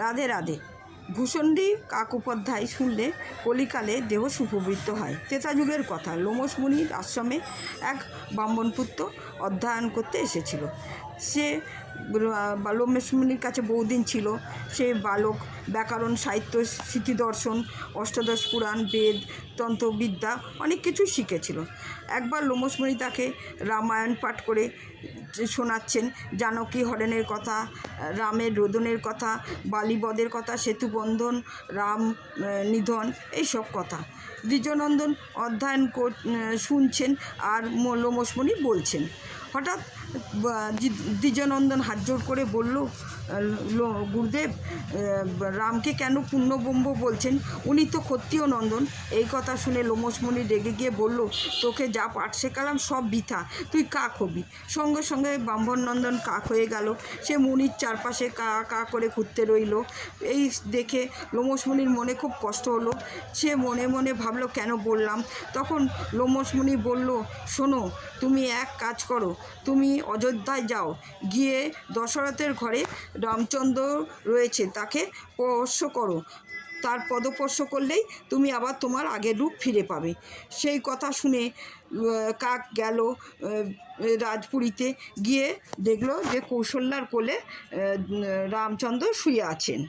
রাধে রাধে। ভূষণ্ডী কাক উপাধ্যায় শুনলে কলিকালে দেহ সুপবৃত্ত হয়। ত্রেতা যুগের কথা। লোমশ মুনির আশ্রমে এক ব্রাহ্মণপুত্র অধ্যয়ন করতে এসেছিল। সে লোমশ মুনির কাছে বহুদিন ছিল। সে বালক ব্যাকরণ, সাহিত্য, স্মৃতিদর্শন, অষ্টাদশ পুরাণ, বেদ, তন্ত্রবিদ্যা অনেক কিছু শিখেছিল। একবার লোমশ মুনি তাকে রামায়ণ পাঠ করে শোনাচ্ছেন। জানকী হরণের কথা, রামের রোদনের কথা, বালিবদের কথা, সেতুবন্ধন, রাম নিধন, এইসব কথা দ্বিজনন্দন অধ্যয়ন শুনছেন আর লোমশ মুনি বলছেন। হঠাৎ দ্বিজনন্দন হাত জোর করে বলল, গুরুদেব, রামকে কেন পূর্ণব্রহ্ম বলছেন? উনি তো ক্ষত্রিয় নন্দন। এই কথা শুনে লোমশ মুনি রেগে গিয়ে বলল, তোকে যা পাঠ শেখালাম সব বৃথা, তুই কাক হবি। সঙ্গে সঙ্গে ব্রাহ্মণ নন্দন কাক হয়ে গেল। সে মুনির চারপাশে কা কা করে ঘুরতে রইল। এই দেখে লোমশ মুনির মনে খুব কষ্ট হলো। সে মনে মনে ভাবলো, কেন বললাম? তখন লোমশ মুনি বলল, শোনো, তুমি এক কাজ করো, তুমি অযোধ্যায় যাও, গিয়ে দশরথের ঘরে রামচন্দ্র রয়েছে, তাকে স্পর্শ করো। তার পদস্পর্শ করলেই তুমি আবার তোমার আগের রূপ ফিরে পাবে। সেই কথা শুনে কাক গেল রাজপুরীতে, গিয়ে দেখলো যে কৌশল্যার কোলে রামচন্দ্র শুয়ে আছেন।